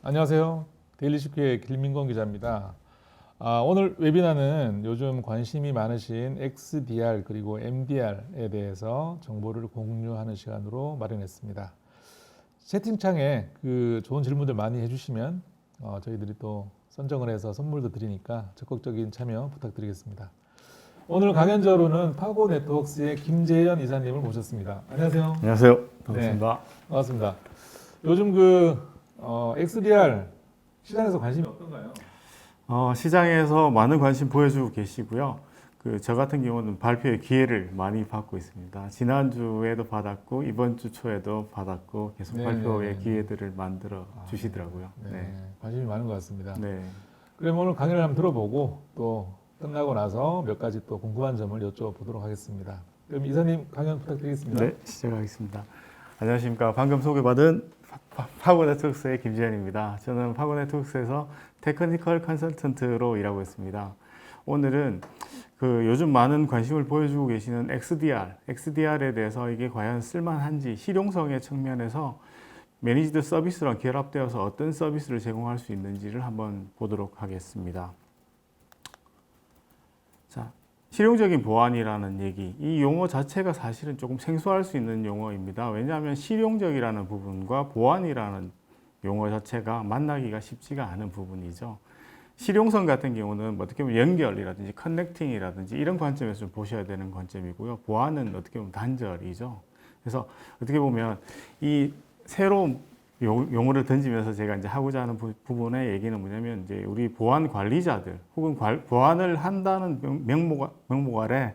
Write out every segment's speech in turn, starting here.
안녕하세요. 데일리식후의 김민건 기자입니다. 오늘 웨비나는 요즘 관심이 많으신 XDR 그리고 MDR에 대해서 정보를 공유하는 시간으로 마련했습니다. 채팅창에 좋은 질문들 많이 해주시면 저희들이 또 선정을 해서 선물도 드리니까 적극적인 참여 부탁드리겠습니다. 오늘 강연자로는 파고 네트워크스의 김재현 이사님을 모셨습니다. 안녕하세요. 안녕하세요. 반갑습니다. 네, 반갑습니다. 요즘 XDR 시장에서 관심이 어떤가요? 시장에서 많은 관심 보여주고 계시고요. 저 같은 경우는 발표의 기회를 많이 받고 있습니다. 지난주에도 받았고 이번 주 초에도 받았고 계속 발표의 기회들을 만들어 주시더라고요. 네, 관심이 많은 것 같습니다. 네. 그럼 오늘 강연을 한번 들어보고 또 끝나고 나서 몇 가지 또 궁금한 점을 여쭤보도록 하겠습니다. 그럼 이사님 강연 부탁드리겠습니다. 네, 시작하겠습니다. 안녕하십니까. 방금 소개받은 파고네트웍스의 김지현입니다. 저는 파고네트웍스에서 테크니컬 컨설턴트로 일하고 있습니다. 오늘은 요즘 많은 관심을 보여주고 계시는 XDR에 대해서 이게 과연 쓸만한지 실용성의 측면에서 매니지드 서비스랑 결합되어서 어떤 서비스를 제공할 수 있는지를 한번 보도록 하겠습니다. 자, 실용적인 보안이라는 얘기, 이 용어 자체가 사실은 조금 생소할 수 있는 용어입니다. 왜냐하면 실용적이라는 부분과 보안이라는 용어 자체가 만나기가 쉽지가 않은 부분이죠. 실용성 같은 경우는 어떻게 보면 연결이라든지 커넥팅이라든지 이런 관점에서 좀 보셔야 되는 관점이고요. 보안은 어떻게 보면 단절이죠. 그래서 어떻게 보면 이 새로운 용어를 던지면서 제가 이제 하고자 하는 부분의 얘기는 뭐냐면 이제 우리 보안 관리자들 혹은 보안을 한다는 명목 아래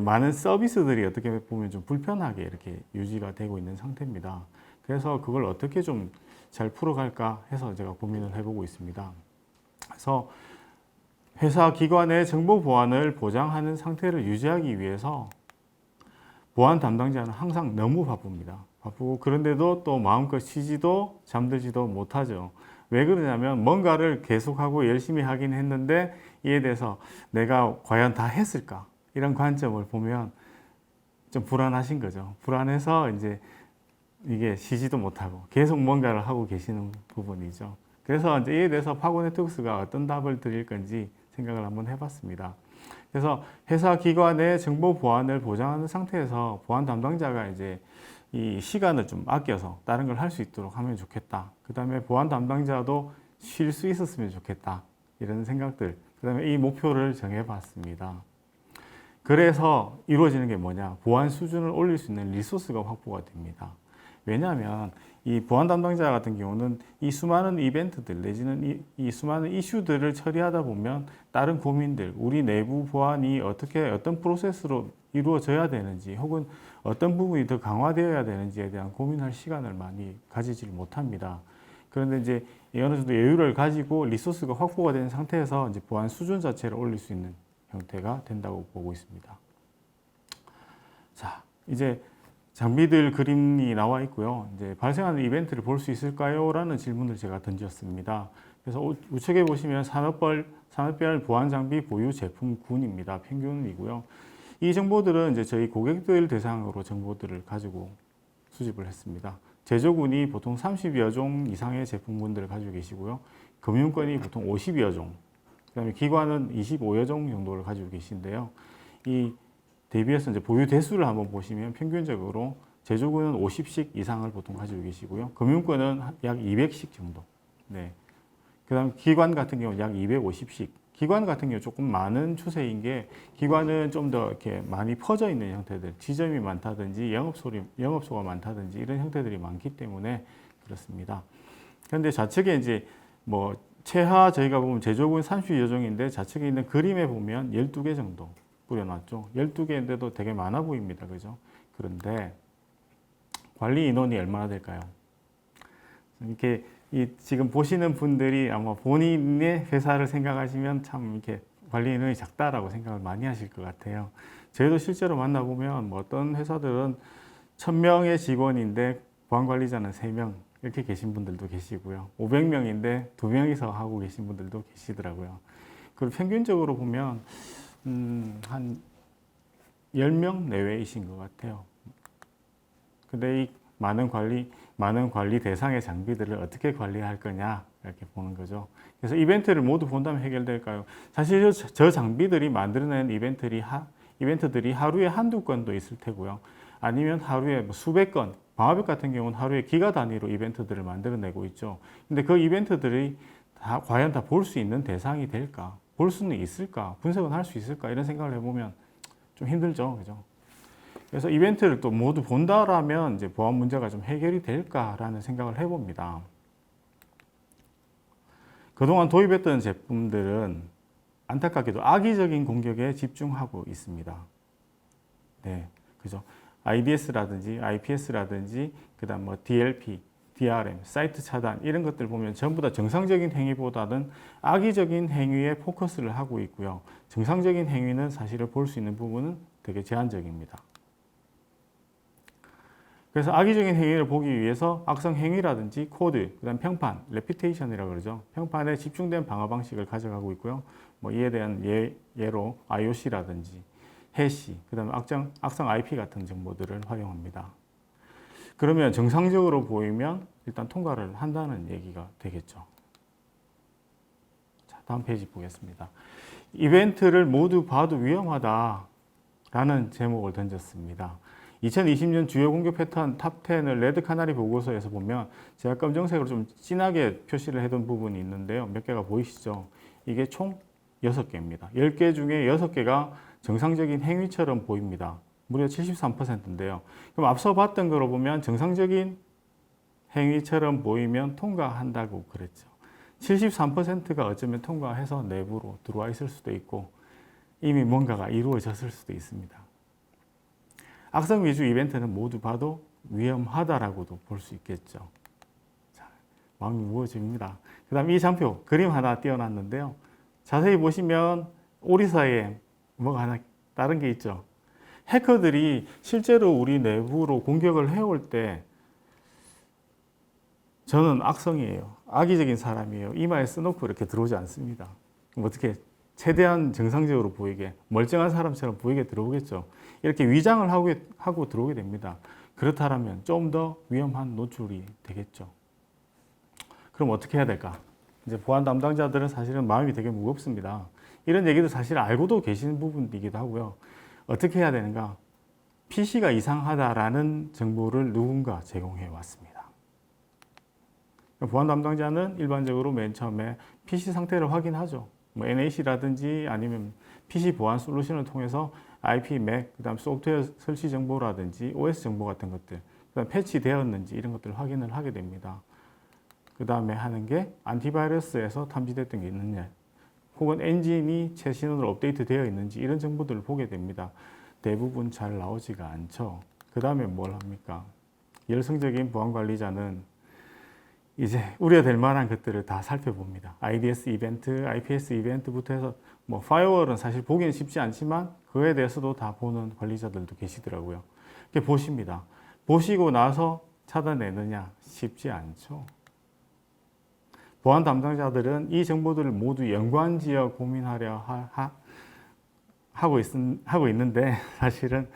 많은 서비스들이 어떻게 보면 좀 불편하게 이렇게 유지가 되고 있는 상태입니다. 그래서 그걸 어떻게 좀 잘 풀어갈까 해서 제가 고민을 해보고 있습니다. 그래서 회사 기관의 정보 보안을 보장하는 상태를 유지하기 위해서 보안 담당자는 항상 너무 바쁩니다. 바쁘고 그런데도 또 마음껏 쉬지도 잠들지도 못하죠. 왜 그러냐면 뭔가를 계속하고 열심히 하긴 했는데 이에 대해서 내가 과연 다 했을까? 이런 관점을 보면 좀 불안하신 거죠. 불안해서 이제 이게 쉬지도 못하고 계속 뭔가를 하고 계시는 부분이죠. 그래서 이제 이에 대해서 파고네트웍스가 어떤 답을 드릴 건지 생각을 한번 해봤습니다. 그래서 회사 기관의 정보 보안을 보장하는 상태에서 보안 담당자가 이제 이 시간을 좀 아껴서 다른 걸 할 수 있도록 하면 좋겠다. 그 다음에 보안 담당자도 쉴 수 있었으면 좋겠다. 이런 생각들. 그 다음에 이 목표를 정해봤습니다. 그래서 이루어지는 게 뭐냐? 보안 수준을 올릴 수 있는 리소스가 확보가 됩니다. 왜냐하면 이 보안 담당자 같은 경우는 이 수많은 이벤트들 내지는 이 수많은 이슈들을 처리하다 보면 다른 고민들, 우리 내부 보안이 어떤 프로세스로 이루어져야 되는지 혹은 어떤 부분이 더 강화되어야 되는지에 대한 고민할 시간을 많이 가지질 못합니다. 그런데 이제 어느 정도 여유를 가지고 리소스가 확보가 된 상태에서 이제 보안 수준 자체를 올릴 수 있는 형태가 된다고 보고 있습니다. 자, 이제 장비들 그림이 나와 있고요. 이제 발생하는 이벤트를 볼 수 있을까요? 라는 질문을 제가 던졌습니다. 그래서 우측에 보시면 산업별 보안 장비 보유 제품군입니다. 평균이고요. 이 정보들은 이제 저희 고객들 대상으로 정보들을 가지고 수집을 했습니다. 제조군이 보통 30여 종 이상의 제품군들을 가지고 계시고요. 금융권이 보통 50여 종, 그 다음에 기관은 25여 종 정도를 가지고 계신데요. 이 대비해서 이제 보유 대수를 한번 보시면 평균적으로 제조군은 50씩 이상을 보통 가지고 계시고요. 금융권은 약 200씩 정도. 네. 그 다음 기관 같은 경우는 약 250씩. 기관 같은 경우 조금 많은 추세인 게 기관은 좀 더 이렇게 많이 퍼져 있는 형태들, 지점이 많다든지 영업소가 많다든지 이런 형태들이 많기 때문에 그렇습니다. 그런데 좌측에 이제 뭐 최하 저희가 보면 제조군 30여 종인데 좌측에 있는 그림에 보면 12개 정도 뿌려놨죠. 12개인데도 되게 많아 보입니다. 그죠? 그런데 관리 인원이 얼마나 될까요? 이렇게 지금 보시는 분들이 아마 본인의 회사를 생각하시면 참 이렇게 관리 인원이 작다라고 생각을 많이 하실 것 같아요. 저희도 실제로 만나보면 뭐 어떤 회사들은 1000명의 직원인데 보안관리자는 3명 이렇게 계신 분들도 계시고요. 500명인데 2명이서 하고 계신 분들도 계시더라고요. 그리고 평균적으로 보면 한 10명 내외이신 것 같아요. 근데 이 많은 관리 많은 관리 대상의 장비들을 어떻게 관리할 거냐 이렇게 보는 거죠. 그래서 이벤트를 모두 본다면 해결될까요? 사실 저 장비들이 만들어낸 이벤트들이 하루에 한두 건도 있을 테고요. 아니면 하루에 뭐 수백 건, 방화벽 같은 경우는 하루에 기가 단위로 이벤트들을 만들어내고 있죠. 근데 그 이벤트들이 과연 다 볼 수 있는 대상이 될까? 볼 수는 있을까? 분석은 할 수 있을까? 이런 생각을 해보면 좀 힘들죠. 그죠? 그래서 이벤트를 또 모두 본다라면 이제 보안 문제가 좀 해결이 될까라는 생각을 해봅니다. 그동안 도입했던 제품들은 안타깝게도 악의적인 공격에 집중하고 있습니다. 네, 그죠? IDS라든지 IPS라든지 그다음 뭐 DLP, DRM, 사이트 차단 이런 것들 보면 전부 다 정상적인 행위보다는 악의적인 행위에 포커스를 하고 있고요. 정상적인 행위는 사실을 볼 수 있는 부분은 되게 제한적입니다. 그래서 악의적인 행위를 보기 위해서 악성 행위라든지 코드, 그다음 평판, 레피테이션이라고 그러죠. 평판에 집중된 방어 방식을 가져가고 있고요. 뭐 이에 대한 예로 IOC라든지 해시, 그다음에 악성 IP 같은 정보들을 활용합니다. 그러면 정상적으로 보이면 일단 통과를 한다는 얘기가 되겠죠. 자, 다음 페이지 보겠습니다. 이벤트를 모두 봐도 위험하다라는 제목을 던졌습니다. 2020년 주요 공격 패턴 탑 10을 레드 카나리 보고서에서 보면 제가 검정색으로 좀 진하게 표시를 해둔 부분이 있는데요. 몇 개가 보이시죠? 이게 총 6개입니다. 10개 중에 6개가 정상적인 행위처럼 보입니다. 무려 73%인데요. 그럼 앞서 봤던 거로 보면 정상적인 행위처럼 보이면 통과한다고 그랬죠. 73%가 어쩌면 통과해서 내부로 들어와 있을 수도 있고 이미 뭔가가 이루어졌을 수도 있습니다. 악성 위주 이벤트는 모두 봐도 위험하다라고도 볼 수 있겠죠. 자, 마음이 무거워집니다. 그 다음 이 장표 그림 하나 띄워놨는데요. 자세히 보시면 오리 사이에 뭐가 하나 다른 게 있죠. 해커들이 실제로 우리 내부로 공격을 해올 때 저는 악성이에요. 악의적인 사람이에요. 이마에 써놓고 이렇게 들어오지 않습니다. 그럼 어떻게 최대한 정상적으로 보이게 멀쩡한 사람처럼 보이게 들어오겠죠. 이렇게 위장을 하고 들어오게 됩니다. 그렇다면 좀 더 위험한 노출이 되겠죠. 그럼 어떻게 해야 될까? 이제 보안 담당자들은 사실은 마음이 되게 무겁습니다. 이런 얘기도 사실 알고도 계시는 부분이기도 하고요. 어떻게 해야 되는가? PC가 이상하다라는 정보를 누군가 제공해 왔습니다. 보안 담당자는 일반적으로 맨 처음에 PC 상태를 확인하죠. 뭐 NAC라든지 아니면 PC 보안 솔루션을 통해서 IP, 맥, 그다음 소프트웨어 설치 정보라든지 OS 정보 같은 것들, 그다음 패치되었는지 이런 것들을 확인을 하게 됩니다. 그 다음에 하는 게 안티바이러스에서 탐지됐던 게 있느냐, 혹은 엔진이 최신으로 업데이트 되어 있는지 이런 정보들을 보게 됩니다. 대부분 잘 나오지가 않죠. 그 다음에 뭘 합니까? 열성적인 보안 관리자는 이제 우려될 만한 것들을 다 살펴봅니다. IDS 이벤트, IPS 이벤트부터 해서 뭐 파이어월은 사실 보기는 쉽지 않지만 그에 대해서도 다 보는 관리자들도 계시더라고요. 이렇게 보십니다. 보시고 나서 찾아내느냐 쉽지 않죠. 보안 담당자들은 이 정보들을 모두 연관지어 고민하려 하고 있는데 사실은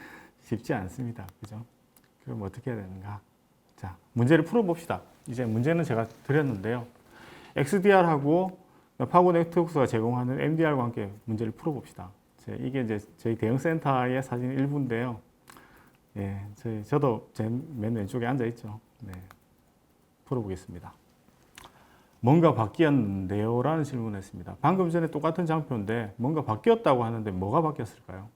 쉽지 않습니다. 그죠? 그럼 어떻게 해야 되는가? 자, 문제를 풀어봅시다. 이제 문제는 제가 드렸는데요. XDR하고 파고 네트워크가 제공하는 MDR과 함께 문제를 풀어봅시다. 이게 이제 저희 대응센터의 사진 일부인데요. 예, 저도 제 맨 왼쪽에 앉아 있죠. 네, 풀어보겠습니다. 뭔가 바뀌었는데요? 라는 질문을 했습니다. 방금 전에 똑같은 장표인데 뭔가 바뀌었다고 하는데 뭐가 바뀌었을까요?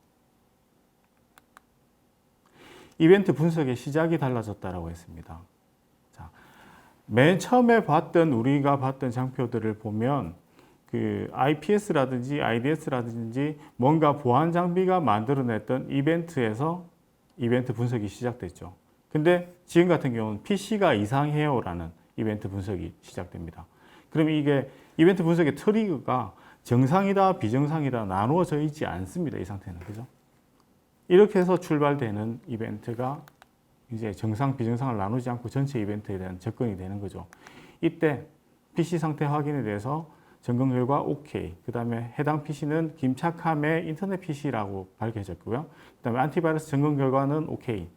이벤트 분석의 시작이 달라졌다고 했습니다. 자, 맨 처음에 우리가 봤던 장표들을 보면 그 IPS라든지 IDS라든지 뭔가 보안 장비가 만들어냈던 이벤트에서 이벤트 분석이 시작됐죠. 근데 지금 같은 경우는 PC가 이상해요라는 이벤트 분석이 시작됩니다. 그러면 이게 이벤트 분석의 트리거가 정상이다, 비정상이다 나누어져 있지 않습니다. 이 상태는. 그죠? 이렇게 해서 출발되는 이벤트가 이제 정상, 비정상을 나누지 않고 전체 이벤트에 대한 접근이 되는 거죠. 이때 PC 상태 확인에 대해서 점검 결과 OK. 그 다음에 해당 PC는 김착함의 인터넷 PC라고 밝혀졌고요. 그 다음에 안티바이러스 점검 결과는 OK.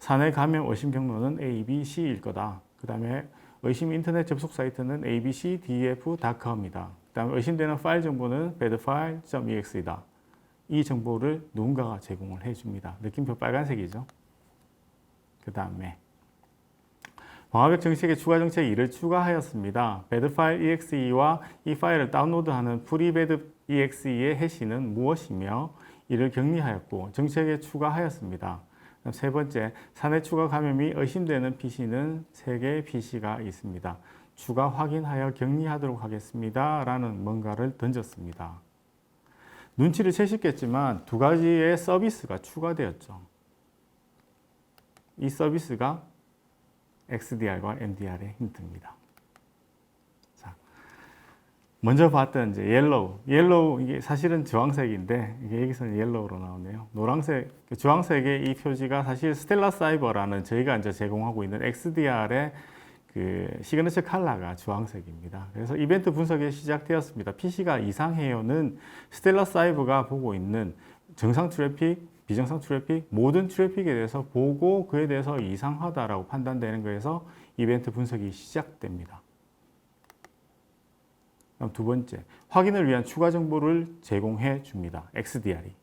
사내 감염 의심 경로는 A, B, C일 거다. 그 다음에 의심 인터넷 접속 사이트는 abcdf.com이다. 그 다음에 의심되는 파일 정보는 badfile.exe다. 이 정보를 누군가가 제공을 해줍니다. 느낌표 빨간색이죠. 그 다음에 방화벽 정책에 추가 정책 2를 추가하였습니다. badfile.exe와 이 파일을 다운로드하는 freebadexe의 해시는 무엇이며 이를 격리하였고 정책에 추가하였습니다. 세 번째, 사내 추가 감염이 의심되는 PC는 3개의 PC가 있습니다. 추가 확인하여 격리하도록 하겠습니다. 라는 뭔가를 던졌습니다. 눈치를 채셨겠지만 2가지의 서비스가 추가되었죠. 이 서비스가 XDR과 MDR의 힌트입니다. 자, 먼저 봤던 이제 옐로우 이게 사실은 주황색인데 이게 여기서는 옐로우로 나오네요. 노란색, 주황색의 이 표지가 사실 스텔라 사이버라는 저희가 이제 제공하고 있는 XDR의 그 시그니처 컬러가 주황색입니다. 그래서 이벤트 분석이 시작되었습니다. PC가 이상해요는 스텔라 사이버가 보고 있는 정상 트래픽, 비정상 트래픽, 모든 트래픽에 대해서 보고 그에 대해서 이상하다라고 판단되는 거에서 이벤트 분석이 시작됩니다. 그럼 두 번째, 확인을 위한 추가 정보를 제공해 줍니다. XDR이.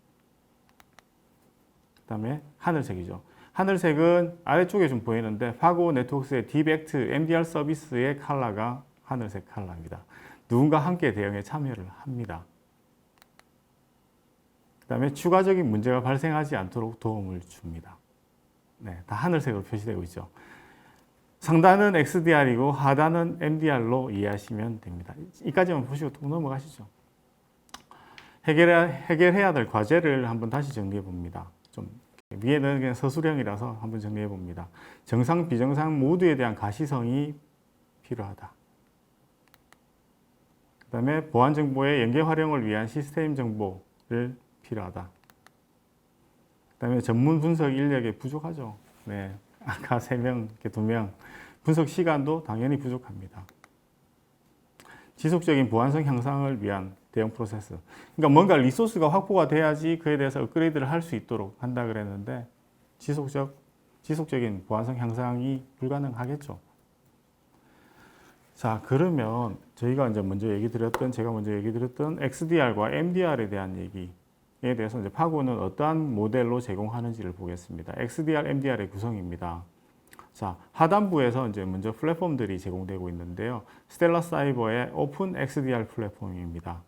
그 다음에 하늘색이죠. 하늘색은 아래쪽에 좀 보이는데 파고 네트워크스의 디벡트 MDR 서비스의 컬러가 하늘색 컬러입니다. 누군가 함께 대응에 참여를 합니다. 그 다음에 추가적인 문제가 발생하지 않도록 도움을 줍니다. 네, 다 하늘색으로 표시되고 있죠. 상단은 XDR이고 하단은 MDR로 이해하시면 됩니다. 이까지만 보시고 또 넘어가시죠. 해결해야 될 과제를 한번 다시 정리해 봅니다. 좀 위에는 그냥 서술형이라서 한번 정리해 봅니다. 정상, 비정상 모두에 대한 가시성이 필요하다. 그 다음에 보안 정보의 연계 활용을 위한 시스템 정보를 필요하다. 그 다음에 전문 분석 인력이 부족하죠. 네, 아까 3명, 2명. 분석 시간도 당연히 부족합니다. 지속적인 보안성 향상을 위한 대응 프로세스. 그러니까 뭔가 리소스가 확보가 돼야지 그에 대해서 업그레이드를 할 수 있도록 한다 그랬는데 지속적인 보안성 향상이 불가능하겠죠. 자, 그러면 저희가 이제 제가 먼저 얘기 드렸던 XDR과 MDR에 대한 얘기에 대해서 이제 파고는 어떠한 모델로 제공하는지를 보겠습니다. XDR, MDR의 구성입니다. 자, 하단부에서 이제 먼저 플랫폼들이 제공되고 있는데요. 스텔라 사이버의 오픈 XDR 플랫폼입니다.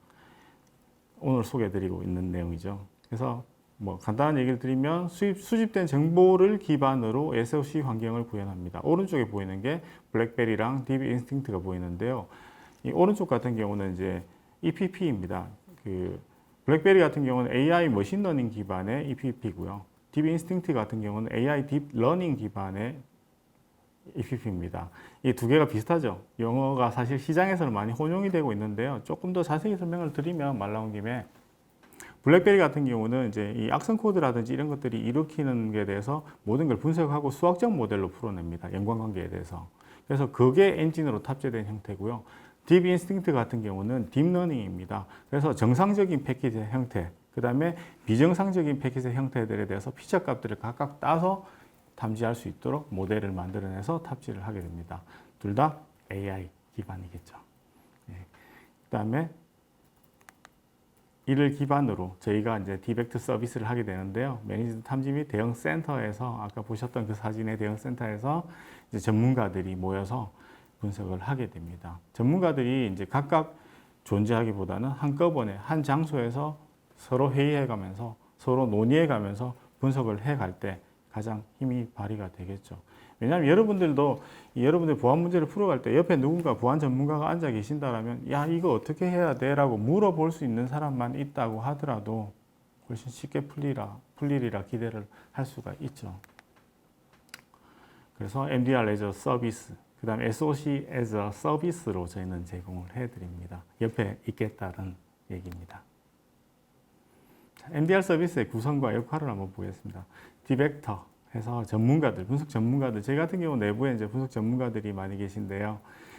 오늘 소개해드리고 있는 내용이죠. 그래서 뭐 간단한 얘기를 드리면 수집된 정보를 기반으로 SOC 환경을 구현합니다. 오른쪽에 보이는 게 블랙베리랑 DB 인스팅트가 보이는데요. 이 오른쪽 같은 경우는 이제 EPP입니다. 그 블랙베리 같은 경우는 AI 머신러닝 기반의 EPP고요. DB 인스팅트 같은 경우는 AI 딥러닝 기반의 EPP입니다. 이 두 개가 비슷하죠. 영어가 사실 시장에서는 많이 혼용이 되고 있는데요. 조금 더 자세히 설명을 드리면 말 나온 김에 블랙베리 같은 경우는 이제 이 악성 코드라든지 이런 것들이 일으키는 게 대해서 모든 걸 분석하고 수학적 모델로 풀어냅니다. 연관관계에 대해서. 그래서 그게 엔진으로 탑재된 형태고요. 딥 인스팅트 같은 경우는 딥러닝입니다. 그래서 정상적인 패킷의 형태, 그 다음에 비정상적인 패킷의 형태들에 대해서 피처 값들을 각각 따서 탐지할 수 있도록 모델을 만들어내서 탑재를 하게 됩니다. 둘 다 AI 기반이겠죠. 네. 그 다음에 이를 기반으로 저희가 이제 디벡트 서비스를 하게 되는데요. 매니지드 탐지 및 대응 센터에서 아까 보셨던 그 사진의 대응 센터에서 이제 전문가들이 모여서 분석을 하게 됩니다. 전문가들이 이제 각각 존재하기보다는 한꺼번에 한 장소에서 서로 회의해가면서 서로 논의해가면서 분석을 해갈 때 가장 힘이 발휘가 되겠죠. 왜냐하면 여러분들 보안 문제를 풀어갈 때 옆에 누군가 보안 전문가가 앉아 계신다라면 야 이거 어떻게 해야 돼? 라고 물어볼 수 있는 사람만 있다고 하더라도 훨씬 쉽게 풀리리라 기대를 할 수가 있죠. 그래서 MDR as a 서비스, 그 다음에 SOC as a 서비스로 저희는 제공을 해드립니다. 옆에 있겠다는 얘기입니다. MDR 서비스의 구성과 역할을 한번 보겠습니다. 디벡터 해서 전문가들, 분석 전문가들, 제 같은 경우 내부에 이제 분석 전문가들이 많이 계신데요.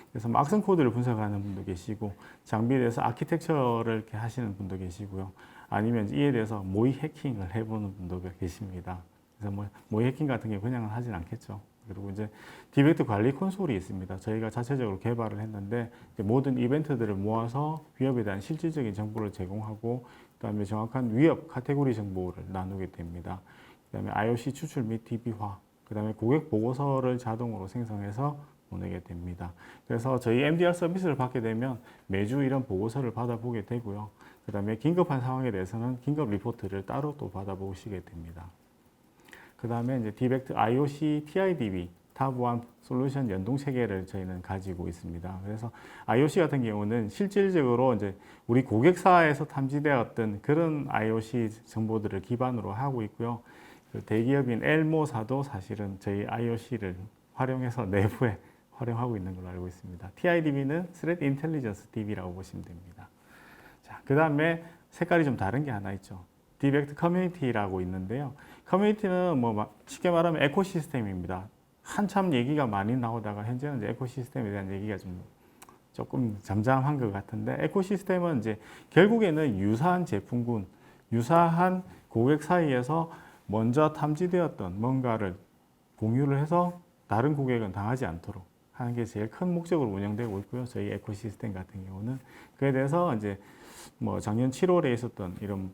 그래서 악성 코드를 분석하는 분도 계시고, 장비에 대해서 아키텍처를 이렇게 하시는 분도 계시고요. 아니면 이에 대해서 모의 해킹을 해보는 분도 계십니다. 그래서 뭐 해킹 같은 게 그냥은 하진 않겠죠. 그리고 이제 디벡트 관리 콘솔이 있습니다. 저희가 자체적으로 개발을 했는데 이제 모든 이벤트들을 모아서 위협에 대한 실질적인 정보를 제공하고 그다음에 정확한 위협 카테고리 정보를 나누게 됩니다. 그다음에 IOC 추출 및 DB화, 그다음에 고객 보고서를 자동으로 생성해서 보내게 됩니다. 그래서 저희 MDR 서비스를 받게 되면 매주 이런 보고서를 받아보게 되고요. 그다음에 긴급한 상황에 대해서는 긴급 리포트를 따로 또 받아보시게 됩니다. 그다음에 이제 디벡트 IOC TIDB 타부한 솔루션 연동 체계를 저희는 가지고 있습니다. 그래서 IOC 같은 경우는 실질적으로 이제 우리 고객사에서 탐지되었던 그런 IOC 정보들을 기반으로 하고 있고요. 그 대기업인 엘모사도 사실은 저희 IOC를 활용해서 내부에 활용하고 있는 걸로 알고 있습니다. TIDB는 Threat Intelligence DB라고 보시면 됩니다. 자, 그 다음에 색깔이 좀 다른 게 하나 있죠. 디벡트 커뮤니티라고 있는데요. 커뮤니티는 뭐 쉽게 말하면 에코시스템입니다. 한참 얘기가 많이 나오다가 현재는 이제 에코시스템에 대한 얘기가 조금 잠잠한 것 같은데, 에코시스템은 이제 결국에는 유사한 제품군, 유사한 고객 사이에서 먼저 탐지되었던 뭔가를 공유를 해서 다른 고객은 당하지 않도록 하는 게 제일 큰 목적으로 운영되고 있고요. 저희 에코시스템 같은 경우는 그에 대해서 이제 뭐 작년 7월에 있었던 이런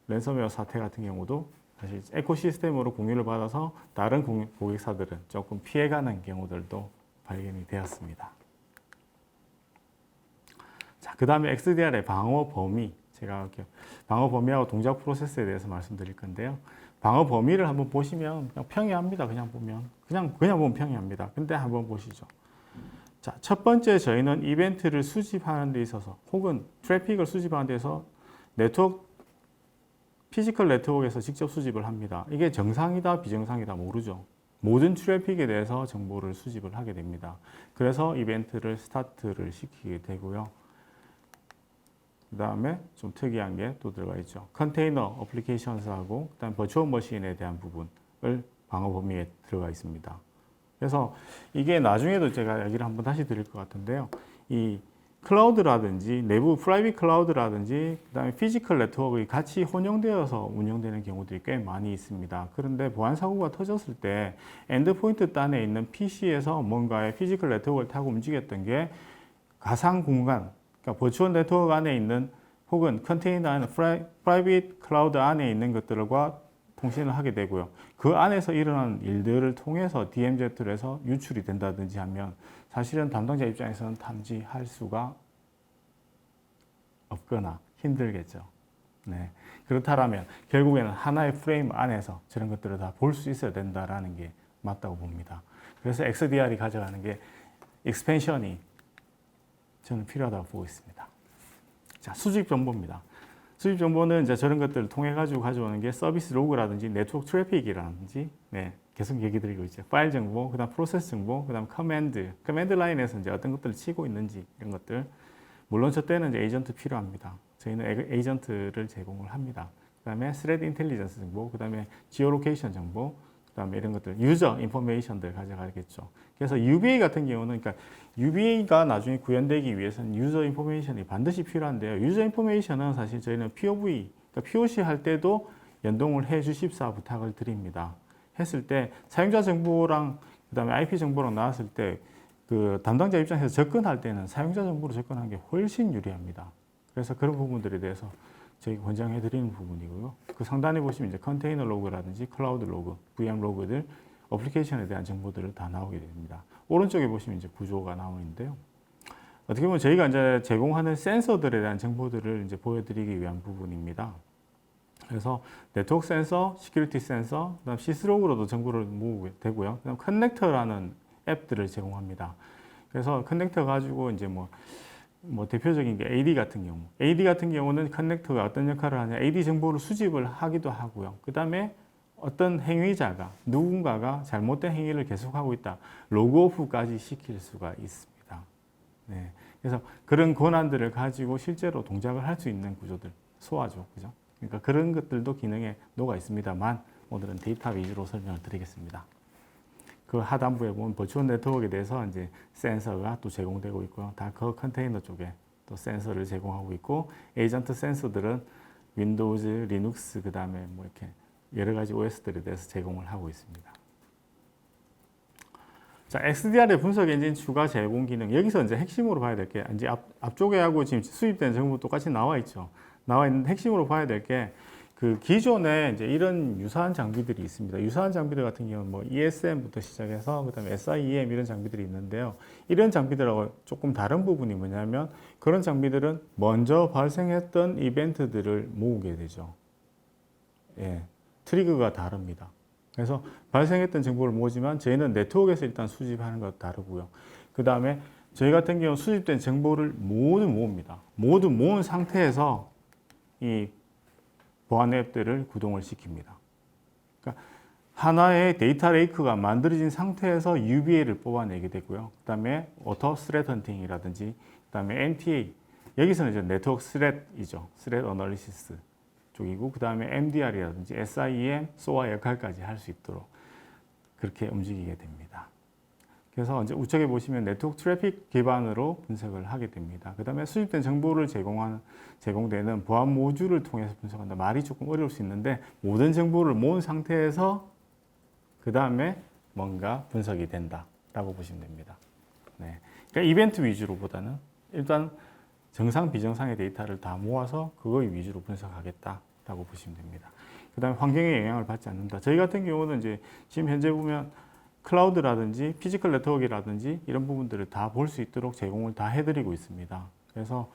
랜섬웨어 사태 같은 경우도 사실 에코시스템으로 공유를 받아서 다른 고객사들은 조금 피해가는 경우들도 발견이 되었습니다. 자, 그 다음에 XDR의 방어 범위, 제가 이렇게 방어 범위하고 동작 프로세스에 대해서 말씀드릴 건데요. 방어 범위를 한번 보시면 그냥 평이합니다. 그냥 보면 평이합니다. 근데 한번 보시죠. 자, 첫 번째 저희는 이벤트를 수집하는 데 있어서 혹은 트래픽을 수집하는 데서 피지컬 네트워크에서 직접 수집을 합니다. 이게 정상이다 비정상이다 모르죠. 모든 트래픽에 대해서 정보를 수집을 하게 됩니다. 그래서 이벤트를 스타트를 시키게 되고요. 그 다음에 좀 특이한 게 또 들어가 있죠. 컨테이너 어플리케이션스하고 그다음 버추얼 머신에 대한 부분을 방어 범위에 들어가 있습니다. 그래서 이게 나중에도 제가 얘기를 한번 다시 드릴 것 같은데요. 이 클라우드라든지 내부 프라이빗 클라우드라든지 그다음에 피지컬 네트워크가 같이 혼용되어서 운영되는 경우들이 꽤 많이 있습니다. 그런데 보안 사고가 터졌을 때 엔드포인트 단에 있는 PC에서 뭔가의 피지컬 네트워크를 타고 움직였던 게 가상 공간, 그러니까 버추얼 네트워크 안에 있는 혹은 컨테이너 안에 프라이빗 클라우드 안에 있는 것들과 통신을 하게 되고요. 그 안에서 일어나는 일들을 통해서 DMZ를 해서 유출이 된다든지 하면 사실은 담당자 입장에서는 탐지할 수가 없거나 힘들겠죠. 네. 그렇다면 결국에는 하나의 프레임 안에서 저런 것들을 다 볼 수 있어야 된다라는 게 맞다고 봅니다. 그래서 XDR이 가져가는 게 익스펜션이 저는 필요하다고 보고 있습니다. 자, 수집 정보입니다. 수집 정보는 이제 저런 것들을 통해 가져오는 게 서비스 로그라든지 네트워크 트래픽이라든지, 네, 계속 얘기 드리고 있죠. 파일 정보, 그다음 프로세스 정보, 그다음 커맨드 라인에서 이제 어떤 것들을 치고 있는지 이런 것들. 물론 저 때는 이제 에이전트 필요합니다. 저희는 에이전트를 제공을 합니다. 그다음에 스레드 인텔리전스 정보, 그다음에 지오로케이션 정보, 그다음에 이런 것들 유저 인포메이션들 가져가겠죠. 그래서 UBA 같은 경우는 그러니까 UBA가 나중에 구현되기 위해서는 유저 인포메이션이 반드시 필요한데요. 유저 인포메이션은 사실 저희는 POV, 그러니까 POC 할 때도 연동을 해 주십사 부탁을 드립니다. 했을 때 사용자 정보랑 그다음에 IP 정보랑 나왔을 때 그 담당자 입장에서 접근할 때는 사용자 정보로 접근하는 게 훨씬 유리합니다. 그래서 그런 부분들에 대해서 저희가 권장해 드리는 부분이고요. 그 상단에 보시면 이제 컨테이너 로그라든지 클라우드 로그, VM 로그들, 어플리케이션에 대한 정보들을 다 나오게 됩니다. 오른쪽에 보시면 이제 구조가 나오는데요. 어떻게 보면 저희가 이제 제공하는 센서들에 대한 정보들을 이제 보여드리기 위한 부분입니다. 그래서 네트워크 센서, 시큐리티 센서, 그다음 시스로그로도 정보를 모으게 되고요. 그다음 커넥터라는 앱들을 제공합니다. 그래서 커넥터 가지고 이제 뭐 대표적인 게 AD 같은 경우. AD 같은 경우는 커넥터가 어떤 역할을 하냐. AD 정보를 수집을 하기도 하고요. 그 다음에 어떤 행위자가, 누군가가 잘못된 행위를 계속하고 있다. 로그오프까지 시킬 수가 있습니다. 네. 그래서 그런 권한들을 가지고 실제로 동작을 할 수 있는 구조들, 소화죠. 그죠? 그러니까 그런 것들도 기능에 녹아 있습니다만, 오늘은 데이터 위주로 설명을 드리겠습니다. 그 하단부에 보면 버추얼 네트워크에 대해서 이제 센서가 또 제공되고 있고요. 다커 컨테이너 쪽에 또 센서를 제공하고 있고, 에이전트 센서들은 윈도우즈, 리눅스, 그 다음에 뭐 이렇게 여러 가지 OS들에 대해서 제공을 하고 있습니다. 자, XDR의 분석 엔진 추가 제공 기능. 여기서 이제 핵심으로 봐야 될 게, 이제 앞쪽에 하고 지금 수입된 정보 똑같이 나와 있죠. 나와 있는 핵심으로 봐야 될 게, 그 기존에 이제 이런 유사한 장비들이 있습니다. 유사한 장비들 같은 경우는 뭐 ESM부터 시작해서 그다음에 SIEM 이런 장비들이 있는데요. 이런 장비들하고 조금 다른 부분이 뭐냐면 그런 장비들은 먼저 발생했던 이벤트들을 모으게 되죠. 예, 트리거가 다릅니다. 그래서 발생했던 정보를 모으지만 저희는 네트워크에서 일단 수집하는 것 다르고요. 그 다음에 저희 같은 경우 수집된 정보를 모두 모읍니다. 모두 모은 상태에서 이 보안 앱들을 구동을 시킵니다. 그러니까 하나의 데이터 레이크가 만들어진 상태에서 UBA를 뽑아내게 되고요. 그 다음에 오토 스레트 헌팅이라든지, 그 다음에 NTA, 여기서는 이제 네트워크 스레트이죠. 스레트 어널리시스 쪽이고, 그 다음에 MDR이라든지 SIEM, SOA 역할까지 할 수 있도록 그렇게 움직이게 됩니다. 그래서 이제 우측에 보시면 네트워크 트래픽 기반으로 분석을 하게 됩니다. 그 다음에 수집된 정보를 제공되는 보안 모듈을 통해서 분석한다. 말이 조금 어려울 수 있는데 모든 정보를 모은 상태에서 그 다음에 뭔가 분석이 된다라고 보시면 됩니다. 네. 그러니까 이벤트 위주로보다는 일단 정상, 비정상의 데이터를 다 모아서 그거 위주로 분석하겠다라고 보시면 됩니다. 그 다음에 환경에 영향을 받지 않는다. 저희 같은 경우는 이제 지금 현재 보면 클라우드라든지 피지컬 네트워크라든지 이런 부분들을 다 볼 수 있도록 제공을 다 해드리고 있습니다. 그래서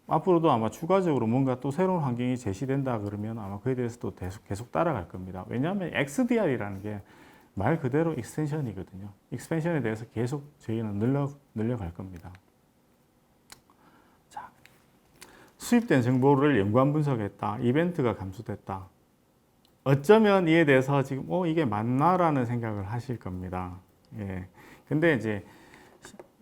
앞으로도 아마 추가적으로 뭔가 또 새로운 환경이 제시된다 그러면 아마 그에 대해서도 계속 따라갈 겁니다. 왜냐하면 XDR이라는 게 말 그대로 익스텐션이거든요. 익스펜션에 대해서 계속 저희는 늘려갈 겁니다. 자, 수입된 정보를 연관 분석했다. 이벤트가 감소됐다. 어쩌면 이에 대해서 지금 이게 맞나라는 생각을 하실 겁니다. 예. 근데 이제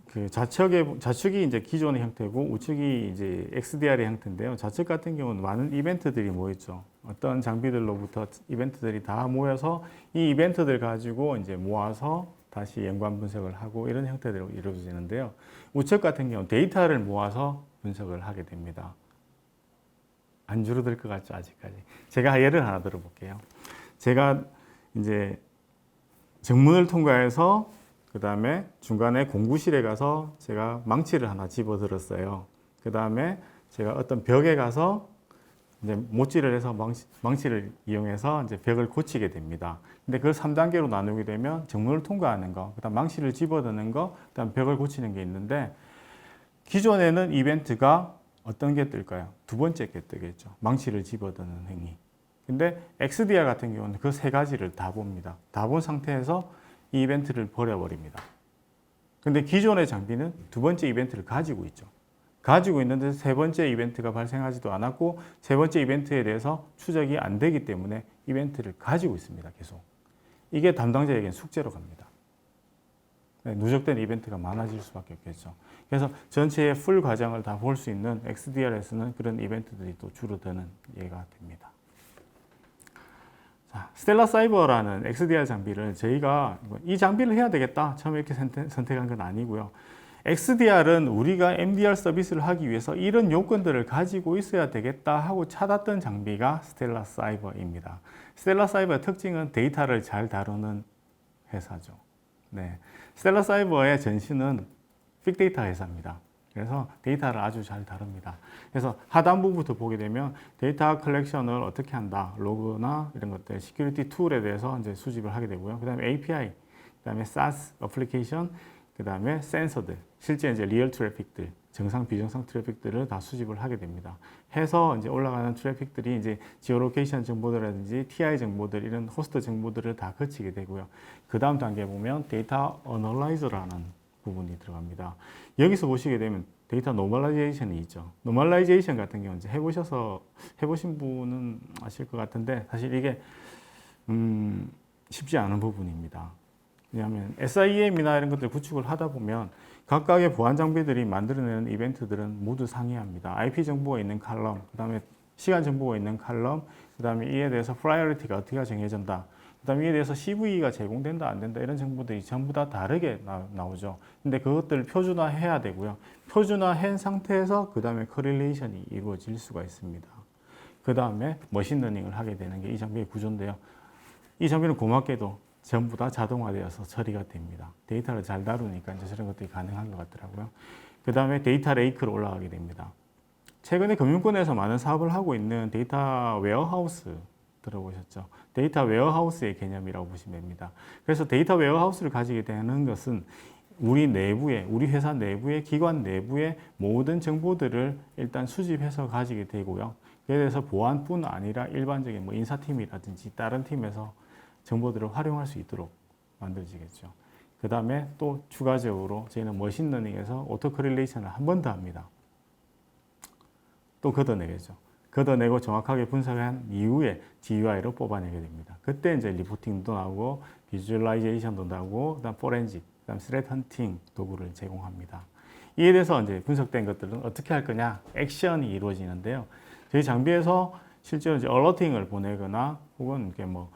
그 좌측이 이제 기존의 형태고 우측이 이제 XDR의 형태인데요. 좌측 같은 경우는 많은 이벤트들이 모였죠. 어떤 장비들로부터 이벤트들이 다 모여서 이 이벤트들 가지고 이제 모아서 다시 연관 분석을 하고 이런 형태대로 이루어지는데요. 우측 같은 경우 데이터를 모아서 분석을 하게 됩니다. 안 줄어들 것 같죠, 아직까지. 제가 예를 하나 들어볼게요. 제가 이제 정문을 통과해서 그 다음에 중간에 공구실에 가서 제가 망치를 하나 집어 들었어요. 그 다음에 제가 어떤 벽에 가서 이제 못질을 해서 망치를 이용해서 이제 벽을 고치게 됩니다. 근데 그걸 3단계로 나누게 되면 정문을 통과하는 거, 그 다음 망치를 집어 드는 거, 그 다음 벽을 고치는 게 있는데 기존에는 이벤트가 어떤 게 뜰까요? 두 번째 게 뜨겠죠. 망치를 집어드는 행위. 근데 XDR 같은 경우는 그 세 가지를 다 봅니다. 다 본 상태에서 이 이벤트를 버려버립니다. 근데 기존의 장비는 두 번째 이벤트를 가지고 있죠. 가지고 있는데 세 번째 이벤트가 발생하지도 않았고 세 번째 이벤트에 대해서 추적이 안 되기 때문에 이벤트를 가지고 있습니다. 계속. 이게 담당자에게는 숙제로 갑니다. 누적된 이벤트가 많아질 수밖에 없겠죠. 그래서 전체의 풀 과정을 다 볼 수 있는 XDR에서는 그런 이벤트들이 또 줄어드는 예가 됩니다. 자, 스텔라 사이버라는 XDR 장비를 저희가 이 장비를 해야 되겠다 처음에 이렇게 선택한 건 아니고요. XDR은 우리가 MDR 서비스를 하기 위해서 이런 요건들을 가지고 있어야 되겠다 하고 찾았던 장비가 스텔라 사이버입니다. 스텔라 사이버의 특징은 데이터를 잘 다루는 회사죠. 네. 스텔라 사이버의 전신은 빅데이터 회사입니다. 그래서 데이터를 아주 잘 다룹니다. 그래서 하단부부터 보게 되면 데이터 컬렉션을 어떻게 한다, 로그나 이런 것들, 시큐리티 툴에 대해서 이제 수집을 하게 되고요. 그 다음에 API, 그 다음에 SaaS 어플리케이션, 그 다음에 센서들, 실제 이제 리얼 트래픽들, 정상, 비정상 트래픽들을 다 수집을 하게 됩니다. 해서 이제 올라가는 트래픽들이 이제 지오로케이션 정보들이라든지 TI 정보들, 이런 호스트 정보들을 다 거치게 되고요. 그 다음 단계에 보면 데이터 어널라이저라는 부분이 들어갑니다. 여기서 보시게 되면 데이터 노멀라이제이션이 있죠. 노멀라이제이션 같은 경우는 이제 해보신 분은 아실 것 같은데 사실 이게 쉽지 않은 부분입니다. 왜냐하면 SIEM이나 이런 것들 구축을 하다 보면 각각의 보안 장비들이 만들어내는 이벤트들은 모두 상이합니다. IP 정보가 있는 칼럼, 그 다음에 시간 정보가 있는 칼럼, 그 다음에 이에 대해서 프라이어리티가 어떻게 정해진다, 그 다음에 이에 대해서 CVE가 제공된다 안 된다 이런 정보들이 전부 다 다르게 나오죠. 근데 그것들을 표준화해야 되고요. 표준화한 상태에서 그 다음에 커릴레이션이 이루어질 수가 있습니다. 그 다음에 머신러닝을 하게 되는 게 이 장비의 구조인데요. 이 장비는 고맙게도 전부 다 자동화되어서 처리가 됩니다. 데이터를 잘 다루니까 이제 저런 것들이 가능한 것 같더라고요. 그 다음에 데이터 레이크로 올라가게 됩니다. 최근에 금융권에서 많은 사업을 하고 있는 데이터 웨어하우스 들어보셨죠? 데이터 웨어하우스의 개념이라고 보시면 됩니다. 그래서 데이터 웨어하우스를 가지게 되는 것은 우리 내부에, 우리 회사 내부의 기관 내부의 모든 정보들을 일단 수집해서 가지게 되고요. 그에 대해서 보안뿐 아니라 일반적인 뭐 인사팀이라든지 다른 팀에서 정보들을 활용할 수 있도록 만들어지겠죠. 그 다음에 또 추가적으로 저희는 머신러닝에서 오토 커릴레이션을 한 번 더 합니다. 또 걷어내겠죠. 걷어내고 정확하게 분석한 이후에 GUI로 뽑아내게 됩니다. 그때 이제 리포팅도 나오고 비주얼라이제이션도 나오고 그다음 포렌식, 그다음 스레트 헌팅 도구를 제공합니다. 이에 대해서 이제 분석된 것들은 어떻게 할 거냐? 액션이 이루어지는데요. 저희 장비에서 실제로 이제 얼러팅을 보내거나 혹은 이렇게 뭐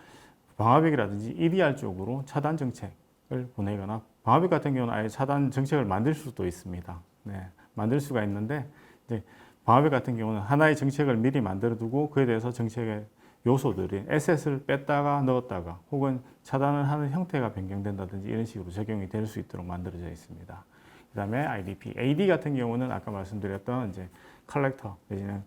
방화벽이라든지 EDR 쪽으로 차단 정책을 보내거나 방화벽 같은 경우는 아예 차단 정책을 만들 수도 있습니다. 네, 만들 수가 있는데 이제 방화벽 같은 경우는 하나의 정책을 미리 만들어 두고 그에 대해서 정책의 요소들이 에셋을 뺐다가 넣었다가 혹은 차단을 하는 형태가 변경된다든지 이런 식으로 적용이 될 수 있도록 만들어져 있습니다. 그 다음에 IDP, AD 같은 경우는 아까 말씀드렸던 이제 컬렉터 내지는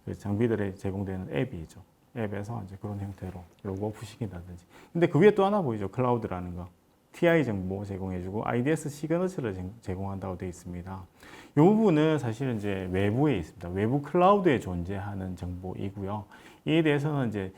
그 장비들에 제공되는 앱이죠. 앱에서 이제 그런 형태로 로그오프 시킨다든지. 근데 그 위에 또 하나 보이죠. 클라우드라는 거. TI 정보 제공해주고 IDS 시그너처를 제공한다고 되어 있습니다. 이 부분은 사실은 이제 외부에 있습니다. 외부 클라우드에 존재하는 정보이고요. 이에 대해서는 이제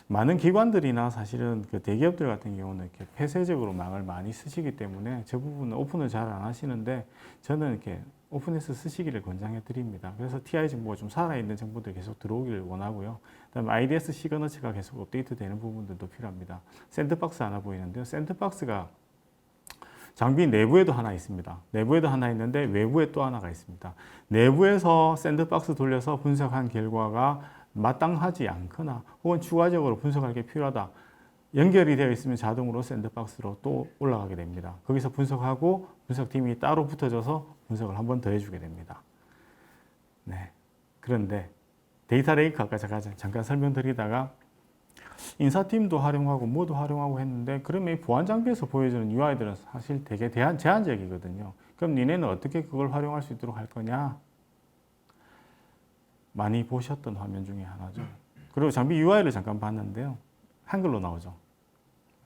많은 기관들이나 사실은 그 대기업들 같은 경우는 이렇게 폐쇄적으로 망을 많이 쓰시기 때문에 저 부분은 오픈을 잘 안 하시는데 저는 이렇게 오픈해서 쓰시기를 권장해 드립니다. 그래서 TI 정보가 좀 살아있는 정보들이 계속 들어오기를 원하고요. 그다음에 IDS 시그너처가 계속 업데이트 되는 부분들도 필요합니다. 샌드박스 하나 보이는데요. 샌드박스가 장비 내부에도 하나 있습니다. 내부에도 하나 있는데 외부에 또 하나가 있습니다. 내부에서 샌드박스 돌려서 분석한 결과가 마땅하지 않거나 혹은 추가적으로 분석할 게 필요하다. 연결이 되어 있으면 자동으로 샌드박스로 또 올라가게 됩니다. 거기서 분석하고 분석팀이 따로 붙어져서 분석을 한 번 더 해주게 됩니다. 네. 그런데 데이터 레이크 아까 잠깐 설명드리다가 인사팀도 활용하고 뭐도 활용하고 했는데 그러면 이 보안 장비에서 보여주는 UI들은 사실 되게 제한적이거든요. 그럼 니네는 어떻게 그걸 활용할 수 있도록 할 거냐? 많이 보셨던 화면 중에 하나죠. 그리고 장비 UI를 잠깐 봤는데요. 한글로 나오죠.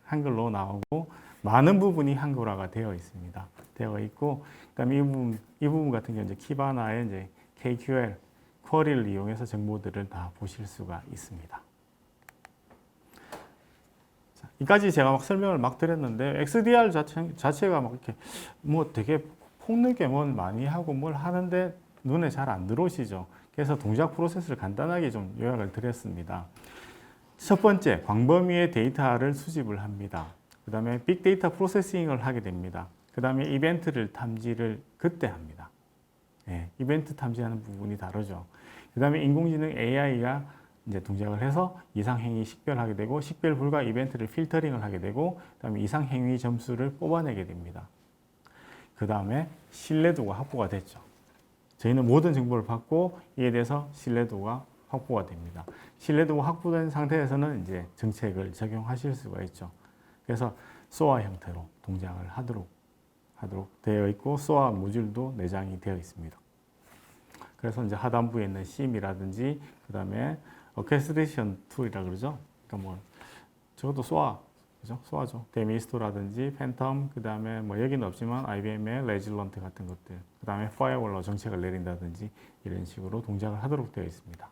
한글로 나오고 많은 부분이 한글화가 되어 있습니다. 되어 있고 그다음에 이 부분 같은 경우 이제 키바나의 이제 KQL 쿼리를 이용해서 정보들을 다 보실 수가 있습니다. 자, 이까지 제가 막 설명을 막 드렸는데 XDR 자체가 막 이렇게 뭐 되게 폭넓게 뭘 많이 하고 뭘 하는데 눈에 잘 안 들어오시죠. 그래서 동작 프로세스를 간단하게 좀 요약을 드렸습니다. 첫 번째, 광범위의 데이터를 수집을 합니다. 그 다음에 빅데이터 프로세싱을 하게 됩니다. 그 다음에 이벤트를 탐지를 그때 합니다. 네, 이벤트 탐지하는 부분이 다르죠. 그 다음에 인공지능 AI가 이제 동작을 해서 이상행위 식별하게 되고 식별 불가 이벤트를 필터링을 하게 되고 그 다음에 이상행위 점수를 뽑아내게 됩니다. 그 다음에 신뢰도가 확보가 됐죠. 저희는 모든 정보를 받고 이에 대해서 신뢰도가 확보가 됩니다. 신뢰도가 확보된 상태에서는 이제 정책을 적용하실 수가 있죠. 그래서 SOA 형태로 동작을 하도록 되어 있고 SOA 모듈도 내장이 되어 있습니다. 그래서 이제 하단부에 있는 SIEM이라든지 그다음에 orchestration 툴이라 그러죠. 그러니까 뭐 저것도 SOA 그죠? SOA죠. 데미스토라든지 팬텀 그다음에 뭐 여기는 없지만 IBM의 레질런트 같은 것들 그다음에 파이어월로 정책을 내린다든지 이런 식으로 동작을 하도록 되어 있습니다.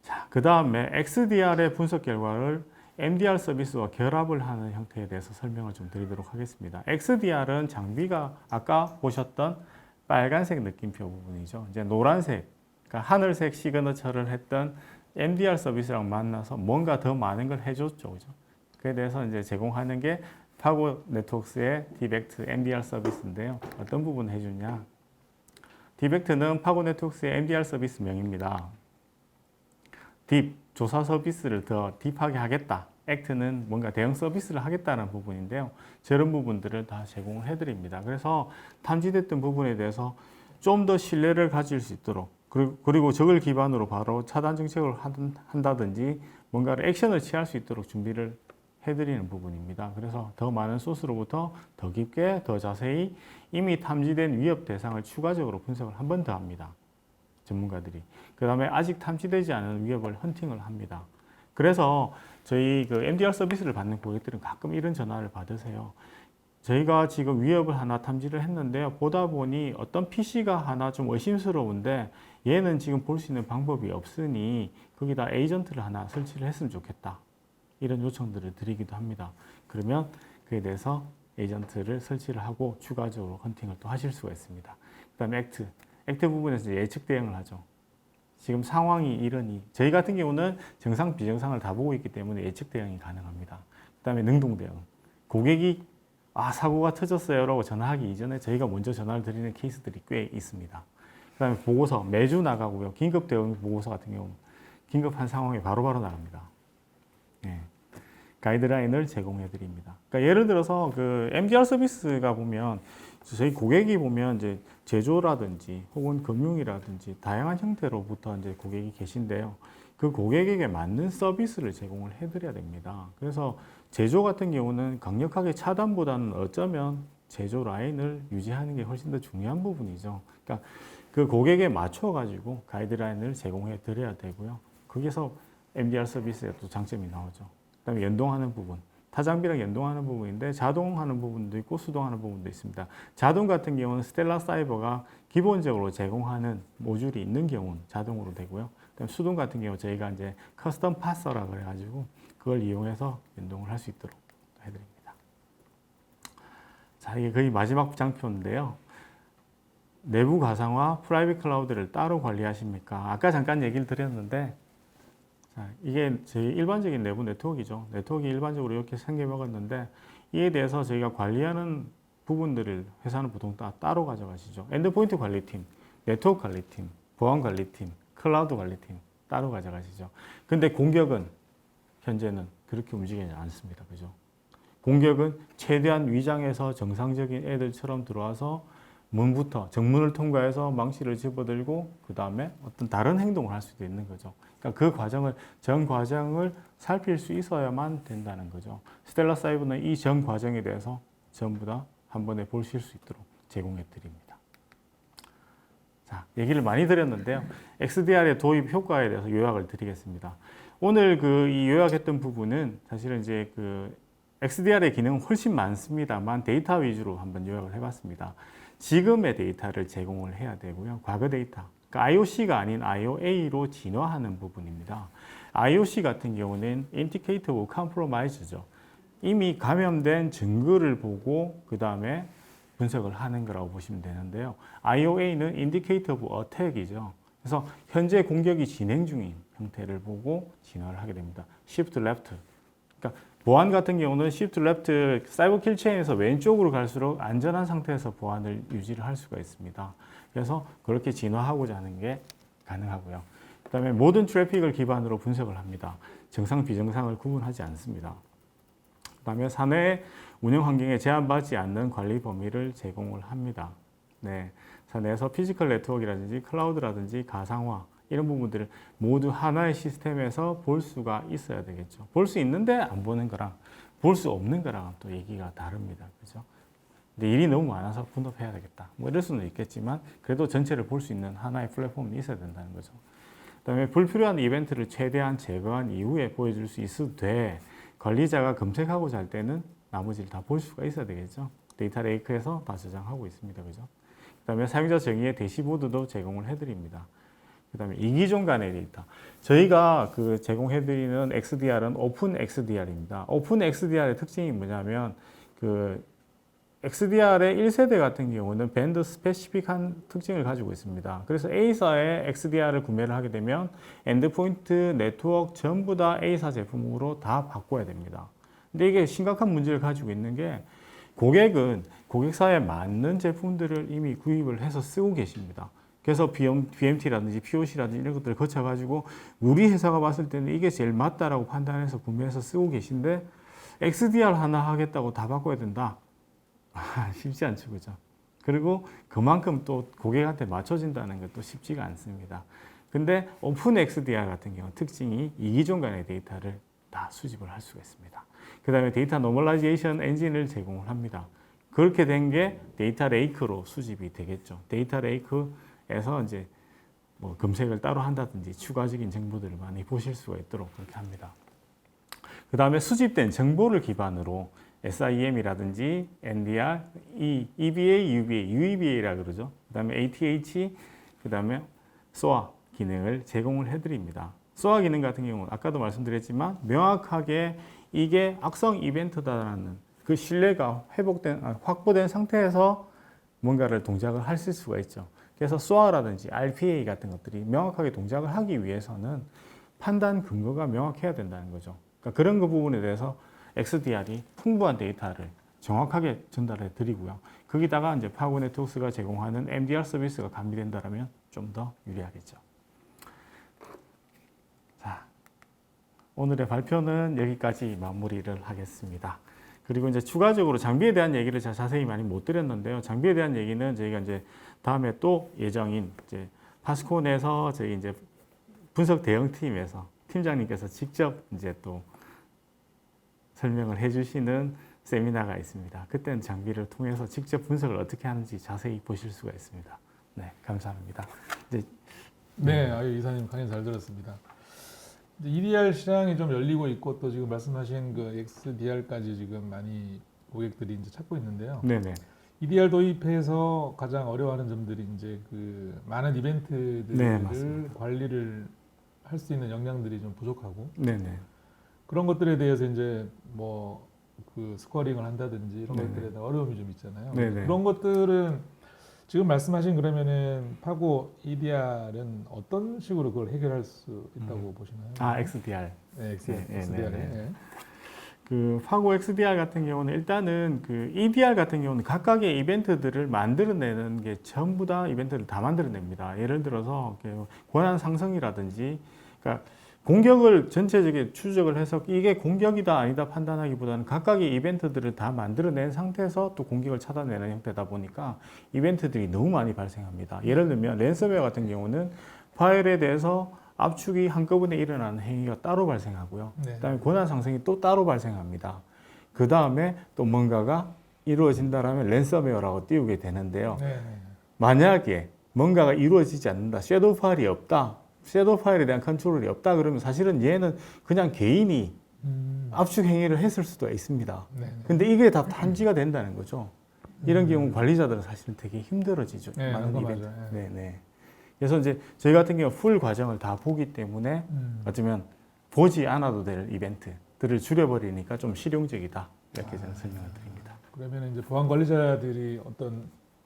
자, 그 다음에 XDR의 분석 결과를 MDR 서비스와 결합을 하는 형태에 대해서 설명을 좀 드리도록 하겠습니다. XDR은 장비가 아까 보셨던 빨간색 느낌표 부분이죠. 이제 노란색, 그러니까 하늘색 시그너처를 했던 MDR 서비스랑 만나서 뭔가 더 많은 걸 해줬죠. 그죠? 그에 대해서 이제 제공하는 게 파고 네트워크스의 디벡트 MDR 서비스인데요. 어떤 부분을 해주냐? 디벡트는 파고 네트워크스의 MDR 서비스명입니다. 딥, 조사 서비스를 더 딥하게 하겠다. 액트는 뭔가 대응 서비스를 하겠다는 부분인데요. 저런 부분들을 다 제공을 해드립니다. 그래서 탐지됐던 부분에 대해서 좀 더 신뢰를 가질 수 있도록 그리고 저걸 기반으로 바로 차단 정책을 한다든지 뭔가를 액션을 취할 수 있도록 준비를 해드리는 부분입니다. 그래서 더 많은 소스로부터 더 깊게, 더 자세히 이미 탐지된 위협 대상을 추가적으로 분석을 한 번 더 합니다. 전문가들이. 그 다음에 아직 탐지되지 않은 위협을 헌팅을 합니다. 그래서 저희 그 MDR 서비스를 받는 고객들은 가끔 이런 전화를 받으세요. 저희가 지금 위협을 하나 탐지를 했는데요. 보다 보니 어떤 PC가 하나 좀 의심스러운데 얘는 지금 볼 수 있는 방법이 없으니 거기다 에이전트를 하나 설치를 했으면 좋겠다. 이런 요청들을 드리기도 합니다. 그러면 그에 대해서 에이전트를 설치를 하고 추가적으로 헌팅을 또 하실 수가 있습니다. 그 다음에 액트 부분에서 예측 대응을 하죠. 지금 상황이 이러니 저희 같은 경우는 정상 비정상을 다 보고 있기 때문에 예측 대응이 가능합니다. 그 다음에 능동 대응. 고객이 사고가 터졌어요 라고 전화하기 이전에 저희가 먼저 전화를 드리는 케이스들이 꽤 있습니다. 그 다음에 보고서 매주 나가고요. 긴급 대응 보고서 같은 경우 긴급한 상황에 바로바로 나갑니다. 네. 가이드라인을 제공해 드립니다. 그러니까 예를 들어서 그 MDR 서비스가 보면 저희 고객이 보면 이제 제조라든지 혹은 금융이라든지 다양한 형태로부터 이제 고객이 계신데요. 그 고객에게 맞는 서비스를 제공을 해드려야 됩니다. 그래서 제조 같은 경우는 강력하게 차단보다는 어쩌면 제조 라인을 유지하는 게 훨씬 더 중요한 부분이죠. 그러니까 그 고객에 맞춰 가지고 가이드라인을 제공해 드려야 되고요. 거기서 MDR 서비스의 또 장점이 나오죠. 그다음에 연동하는 부분. 타장비랑 연동하는 부분인데 자동하는 부분도 있고 수동하는 부분도 있습니다. 자동 같은 경우는 스텔라 사이버가 기본적으로 제공하는 모듈이 있는 경우는 자동으로 되고요. 그다음 수동 같은 경우 저희가 이제 커스텀 파서라 그래가지고 그걸 이용해서 연동을 할 수 있도록 해드립니다. 자, 이게 거의 마지막 장표인데요. 내부 가상화, 프라이빗 클라우드를 따로 관리하십니까? 아까 잠깐 얘기를 드렸는데 자, 이게 저희 일반적인 내부 네트워크이죠. 네트워크가 일반적으로 이렇게 생겨먹었는데 이에 대해서 저희가 관리하는 부분들을 회사는 보통 따로 가져가시죠. 엔드포인트 관리팀, 네트워크 관리팀, 보안 관리팀, 클라우드 관리팀 따로 가져가시죠. 근데 공격은 현재는 그렇게 움직이지 않습니다. 그죠? 공격은 최대한 위장해서 정상적인 애들처럼 들어와서 문부터 정문을 통과해서 망치를 집어들고 그 다음에 어떤 다른 행동을 할 수도 있는 거죠. 그러니까 그 과정을 전 과정을 살필 수 있어야만 된다는 거죠. 스텔라 사이버는 이 전 과정에 대해서 전부 다 한 번에 보실 수 있도록 제공해 드립니다. 자, 얘기를 많이 드렸는데요. XDR의 도입 효과에 대해서 요약을 드리겠습니다. 오늘 이 요약했던 부분은 사실은 이제 XDR의 기능은 훨씬 많습니다만 데이터 위주로 한번 요약을 해봤습니다. 지금의 데이터를 제공을 해야 되고요. 과거 데이터, 그러니까 IOC가 아닌 IOA로 진화하는 부분입니다. IOC 같은 경우는 Indicator of Compromise죠. 이미 감염된 증거를 보고 그 다음에 분석을 하는 거라고 보시면 되는데요. IOA는 Indicator of Attack이죠. 그래서 현재 공격이 진행 중인 형태를 보고 진화를 하게 됩니다. Shift Left. 그러니까 보안 같은 경우는 Shift Left 사이버 킬 체인에서 왼쪽으로 갈수록 안전한 상태에서 보안을 유지를 할 수가 있습니다. 그래서 그렇게 진화하고자 하는 게 가능하고요. 그 다음에 모든 트래픽을 기반으로 분석을 합니다. 정상, 비정상을 구분하지 않습니다. 그 다음에 사내 운영 환경에 제한받지 않는 관리 범위를 제공을 합니다. 네, 사내에서 피지컬 네트워크라든지 클라우드라든지 가상화 이런 부분들을 모두 하나의 시스템에서 볼 수가 있어야 되겠죠. 볼 수 있는데 안 보는 거랑 볼 수 없는 거랑 또 얘기가 다릅니다. 그죠? 근데 일이 너무 많아서 분업해야 되겠다. 뭐 이럴 수는 있겠지만 그래도 전체를 볼 수 있는 하나의 플랫폼이 있어야 된다는 거죠. 그다음에 불필요한 이벤트를 최대한 제거한 이후에 보여줄 수 있어도 돼. 관리자가 검색하고자 할 때는 나머지를 다 볼 수가 있어야 되겠죠. 데이터 레이크에서 다 저장하고 있습니다. 그죠? 그다음에 사용자 정의의 대시보드도 제공을 해드립니다. 그다음에 이기종 간의 데이터. 저희가 제공해드리는 XDR은 오픈 XDR입니다. 오픈 XDR의 특징이 뭐냐면 XDR의 1세대 같은 경우는 밴드 스페시픽한 특징을 가지고 있습니다. 그래서 A사의 XDR을 구매를 하게 되면 엔드포인트, 네트워크 전부 다 A사 제품으로 다 바꿔야 됩니다. 근데 이게 심각한 문제를 가지고 있는 게 고객은 고객사에 맞는 제품들을 이미 구입을 해서 쓰고 계십니다. 그래서 BMT라든지 POC라든지 이런 것들을 거쳐가지고 우리 회사가 봤을 때는 이게 제일 맞다라고 판단해서 구매해서 쓰고 계신데 XDR 하나 하겠다고 다 바꿔야 된다. 쉽지 않죠, 그죠? 그리고 그만큼 또 고객한테 맞춰진다는 것도 쉽지가 않습니다. 근데 오픈 XDR 같은 경우 특징이 이기종 간의 데이터를 다 수집을 할 수가 있습니다. 그 다음에 데이터 노멀라이제이션 엔진을 제공을 합니다. 그렇게 된 게 데이터 레이크로 수집이 되겠죠. 데이터 레이크에서 이제 뭐 검색을 따로 한다든지 추가적인 정보들을 많이 보실 수가 있도록 그렇게 합니다. 그 다음에 수집된 정보를 기반으로 SIEM이라든지 NDR, EBA, UBA, UEBA라 그러죠. 그 다음에 ATH, 그 다음에 SOA 기능을 제공을 해드립니다. SOA 기능 같은 경우는 아까도 말씀드렸지만 명확하게 이게 악성 이벤트다라는 그 신뢰가 확보된 상태에서 뭔가를 동작을 하실 수가 있죠. 그래서 SOA라든지 RPA 같은 것들이 명확하게 동작을 하기 위해서는 판단 근거가 명확해야 된다는 거죠. 그러니까 그런 그 부분에 대해서 XDR이 풍부한 데이터를 정확하게 전달해 드리고요. 거기다가 이제 파고 네트워크스가 제공하는 MDR 서비스가 가미된다면 좀 더 유리하겠죠. 자, 오늘의 발표는 여기까지 마무리를 하겠습니다. 그리고 이제 추가적으로 장비에 대한 얘기를 제가 자세히 많이 못 드렸는데요. 장비에 대한 얘기는 저희가 이제 다음에 또 예정인 이제 파스콘에서 저희 이제 분석 대응팀에서 팀장님께서 직접 이제 또 설명을 해주시는 세미나가 있습니다. 그때는 장비를 통해서 직접 분석을 어떻게 하는지 자세히 보실 수가 있습니다. 네, 감사합니다. 이제 네, 아유 이사님 강의 잘 들었습니다. 이제 EDR 시장이 좀 열리고 있고 또 지금 말씀하신 그 XDR까지 지금 많이 고객들이 이제 찾고 있는데요. 네네. EDR 도입해서 가장 어려워하는 점들이 이제 그 많은 이벤트들을 네, 맞습니다. 관리를 할 수 있는 역량들이 좀 부족하고 네네. 그런 것들에 대해서 이제 뭐 그 스코어링을 한다든지 이런 네네. 것들에 대한 어려움이 좀 있잖아요. 네네. 그런 것들은 지금 말씀하신 그러면은 파고 EDR은 어떤 식으로 그걸 해결할 수 있다고 보시나요? 아, XDR. 네, 네, XDR. 네, 네. 네. 그 파고 XDR 같은 경우는 일단은 그 EDR 같은 경우는 각각의 이벤트들을 만들어내는 게 전부 다 이벤트를 다 만들어냅니다. 예를 들어서 권한 상승이라든지, 그러니까 공격을 전체적인 추적을 해서 이게 공격이다 아니다 판단하기보다는 각각의 이벤트들을 다 만들어낸 상태에서 또 공격을 차단내는 형태다 보니까 이벤트들이 너무 많이 발생합니다. 예를 들면 랜섬웨어 같은 경우는 파일에 대해서 압축이 한꺼번에 일어나는 행위가 따로 발생하고요. 네. 그다음에 권한 상승이 또 따로 발생합니다. 그 다음에 또 뭔가가 이루어진다라면 랜섬웨어라고 띄우게 되는데요. 네. 만약에 뭔가가 이루어지지 않는다, 섀도우 파일이 없다, 섀도우 파일에 대한 컨트롤이 없다 그러면 사실은 얘는 그냥 개인이 압축 행위를 했을 수도 있습니다. 네. 근데 이게 다 탐지가 된다는 거죠. 이런 경우 관리자들은 사실은 되게 힘들어지죠. 네, 많은 그거 이벤트. 맞아요. 네, 네. 그래서 이제 저희 같은 경우 풀 과정을 다 보기 때문에 어쩌면 보지 않아도 될 이벤트들을 줄여버리니까 좀 실용적이다. 이렇게 저는 설명을 드립니다. 그러면 이제 보안 관리자들이 어떤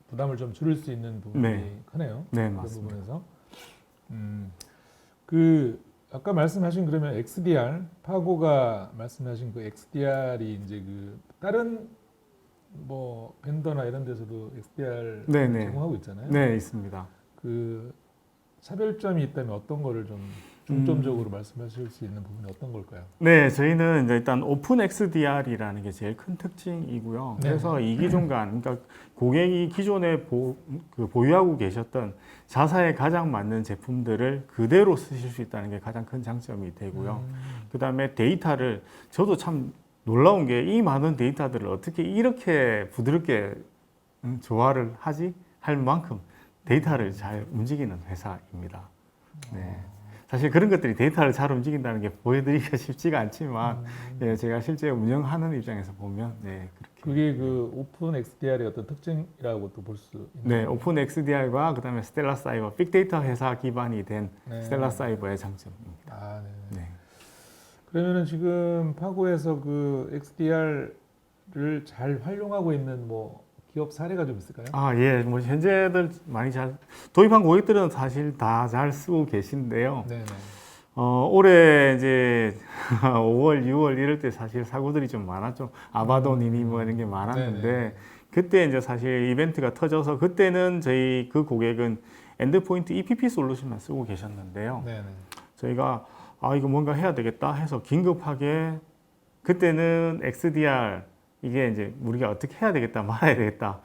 부담을 좀 줄일 수 있는 부분이 네. 크네요. 네, 그 맞습니다. 부분에서. 그 아까 말씀하신 그러면 XDR 파고가 말씀하신 그 XDR이 이제 그 다른 뭐 벤더나 이런 데서도 XDR 네, 네. 제공하고 있잖아요. 네, 있습니다. 그 차별점이 있다면 어떤 거를 좀 중점적으로 말씀하실 수 있는 부분이 어떤 걸까요? 네, 저희는 이제 일단 오픈 XDR이라는 게 제일 큰 특징이고요. 네. 그래서 이기종 간, 그러니까 고객이 기존에 보유하고 계셨던 자사에 가장 맞는 제품들을 그대로 쓰실 수 있다는 게 가장 큰 장점이 되고요. 그 다음에 데이터를, 저도 참 놀라운 게 이 많은 데이터들을 어떻게 이렇게 부드럽게 조화를 하지? 할 만큼 데이터를 잘 움직이는 회사입니다. 네. 사실 그런 것들이 데이터를 잘 움직인다는 게 보여드리기가 쉽지가 않지만 예, 제가 실제 운영하는 입장에서 보면 네, 그렇게. 그게 그 오픈 XDR의 어떤 특징이라고 또 볼 수 있나요? 네, 오픈 XDR과 그다음에 스텔라 사이버 빅데이터 회사 기반이 된 네. 스텔라 사이버의 장점입니다. 아, 네. 네. 그러면은 지금 파고에서 그 XDR을 잘 활용하고 있는 뭐 기업 사례가 좀 있을까요? 아, 예, 뭐 현재들 많이 잘 도입한 고객들은 사실 다 잘 쓰고 계신데요. 네네. 올해 이제 5월, 6월 이럴 때 사실 사고들이 좀 많았죠. 아바돈이니 뭐 이런 게 많았는데 네네. 그때 이제 사실 이벤트가 터져서 그때는 저희 그 고객은 엔드포인트 EPP 솔루션만 쓰고 계셨는데요. 네네. 저희가 이거 뭔가 해야 되겠다 해서 긴급하게 그때는 XDR 이게 이제 우리가 어떻게 해야 되겠다 말아야 되겠다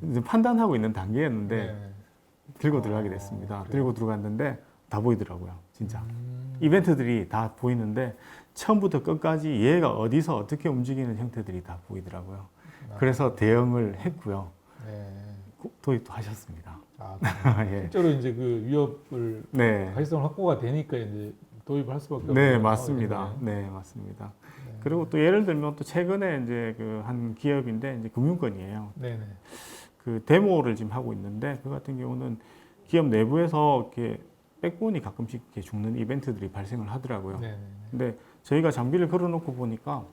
이제 판단하고 있는 단계였는데 네. 들고 들어가게 됐습니다. 그래요? 들고 들어갔는데 다 보이더라고요, 진짜. 이벤트들이 다 보이는데 처음부터 끝까지 얘가 어디서 어떻게 움직이는 형태들이 다 보이더라고요. 그래서 대응을 했고요. 네. 도입도 하셨습니다. 아, 예. 실제로 이제 그 위협을 네. 가시성 확보가 되니까 이제 도입을 할 수밖에 없는 네, 상황이 맞습니다. 됐네요. 네, 맞습니다. 네. 그리고 또 예를 들면 또 최근에 이제 그 한 기업인데 이제 금융권이에요. 네네. 그 데모를 지금 하고 있는데 그 같은 경우는 기업 내부에서 이렇게 백본이 가끔씩 이렇게 죽는 이벤트들이 발생을 하더라고요. 네네. 근데 저희가 장비를 걸어놓고 보니까